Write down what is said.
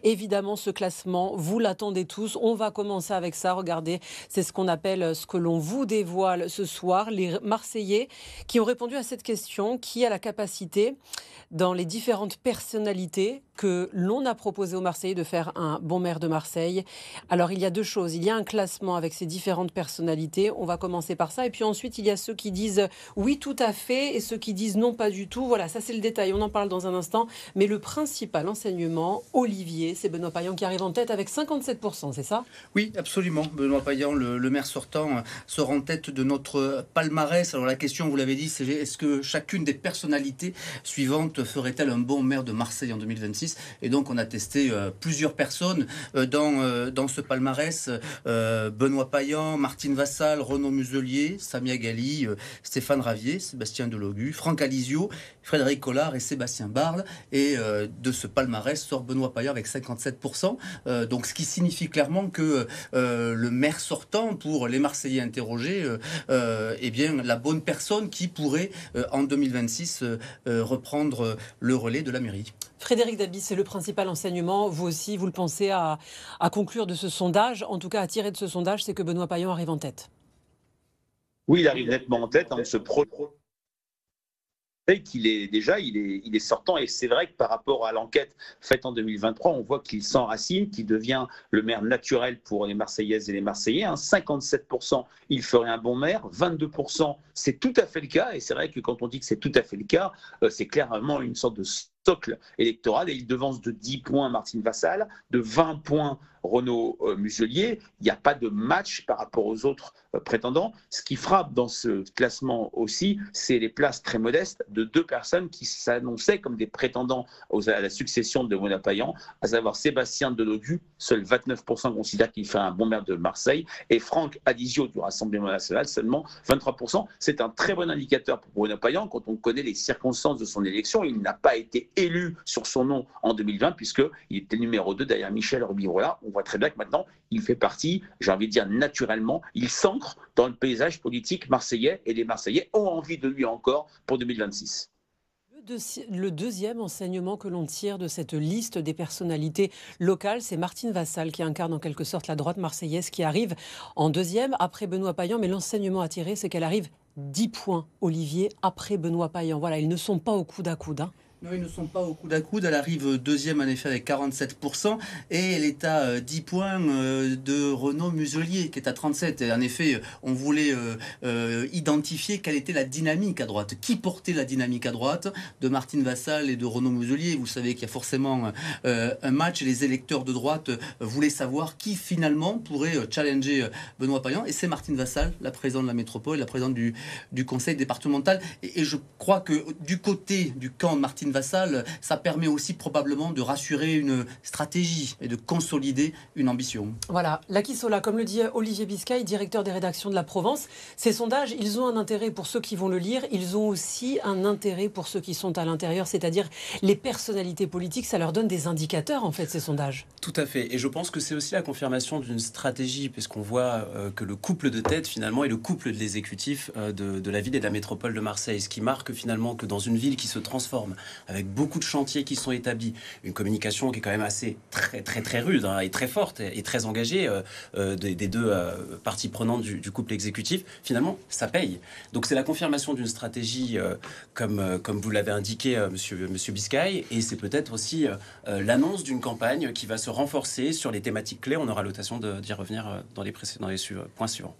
Évidemment, ce classement, vous l'attendez tous. On va commencer avec ça. Regardez, c'est ce qu'on appelle, ce que l'on vous dévoile ce soir. Les Marseillais qui ont répondu à cette question, qui a la capacité, dans les différentes personnalités que l'on a proposé aux Marseillais de faire un bon maire de Marseille. Alors, il y a deux choses. Il y a un classement avec ces différentes personnalités. On va commencer par ça. Et puis ensuite, il y a ceux qui disent oui, tout à fait, et ceux qui disent non, pas du tout. Voilà, ça c'est le détail. On en parle dans un instant. Mais le principal enseignement, Olivier, c'est Benoît Payan qui arrive en tête avec 57%, c'est ça? Oui, absolument. Benoît Payan, le maire sortant, sort en tête de notre palmarès. Alors la question, vous l'avez dit, c'est est-ce que chacune des personnalités suivantes ferait-elle un bon maire de Marseille en 2026? Et donc on a testé plusieurs personnes dans ce palmarès. Benoît Payan, Martine Vassal, Renaud Muselier, Samia Gali, Stéphane Ravier, Sébastien Delogu, Franck Alizio, Frédéric Collard et Sébastien Barle. Et de ce palmarès sort Benoît Payan avec 57%. Donc ce qui signifie clairement que le maire sortant, pour les Marseillais interrogés, est bien la bonne personne qui pourrait en 2026 reprendre le relais de la mairie. Frédéric Dabi, c'est le principal enseignement. Vous aussi, vous le pensez à conclure de ce sondage, en tout cas à tirer de ce sondage, c'est que Benoît Payan arrive en tête. Oui, il arrive nettement en tête. Ce projet qu'il est déjà, il est sortant. Et c'est vrai que par rapport à l'enquête faite en 2023, on voit qu'il s'enracine, qu'il devient le maire naturel pour les Marseillaises et les Marseillais. 57%, il ferait un bon maire. 22%, c'est tout à fait le cas. Et c'est vrai que quand on dit que c'est tout à fait le cas, c'est clairement une sorte de socle électoral. Et il devance de 10 points Martine Vassal, de 20 points Renaud Muselier. Il n'y a pas de match par rapport aux autres prétendants. Ce qui frappe dans ce classement aussi, c'est les places très modestes de deux personnes qui s'annonçaient comme des prétendants à la succession de Benoît Payan, à savoir Sébastien Delogu, seuls 29% considèrent qu'il fait un bon maire de Marseille, et Franck Alizio du Rassemblement national, seulement 23%. C'est un très bon indicateur pour Benoît Payan quand on connaît les circonstances de son élection. Il n'a pas été élu sur son nom en 2020 puisqu'il était numéro 2 derrière Michel Robirola. On voit très bien que maintenant, il fait partie, j'ai envie de dire naturellement, il s'ancre dans le paysage politique marseillais et les Marseillais ont envie de lui encore pour 2026. Le deuxième enseignement que l'on tire de cette liste des personnalités locales, c'est Martine Vassal qui incarne en quelque sorte la droite marseillaise qui arrive en deuxième après Benoît Payan. Mais l'enseignement à tirer, c'est qu'elle arrive 10 points, Olivier, après Benoît Payan. Voilà, ils ne sont pas au coude à coude. Non, ils ne sont pas au coude à coude. Elle arrive deuxième en effet avec 47% et elle est à 10 points de Renaud Muselier qui est à 37%. Et en effet, on voulait identifier quelle était la dynamique à droite. Qui portait la dynamique à droite de Martine Vassal et de Renaud Muselier? Vous savez qu'il y a forcément un match et les électeurs de droite voulaient savoir qui finalement pourrait challenger Benoît Payan. Et c'est Martine Vassal, la présidente de la métropole, la présidente du conseil départemental. Et je crois que du côté du camp de Martine Vassal, ça permet aussi probablement de rassurer une stratégie et de consolider une ambition. Voilà, Lakisola, comme le dit Olivier Biscay, directeur des rédactions de La Provence, ces sondages, ils ont un intérêt pour ceux qui vont le lire, ils ont aussi un intérêt pour ceux qui sont à l'intérieur, c'est-à-dire les personnalités politiques, ça leur donne des indicateurs en fait, ces sondages. Tout à fait, et je pense que c'est aussi la confirmation d'une stratégie, puisqu'on voit que le couple de tête finalement est le couple de l'exécutif de la ville et de la métropole de Marseille, ce qui marque finalement que dans une ville qui se transforme, avec beaucoup de chantiers qui sont établis, une communication qui est quand même assez très rude et très forte et très engagée des deux parties prenantes du couple exécutif, finalement, ça paye. Donc c'est la confirmation d'une stratégie comme vous l'avez indiqué, monsieur Biscay, et c'est peut-être aussi l'annonce d'une campagne qui va se renforcer sur les thématiques clés. On aura l'occasion d'y revenir dans les points suivants.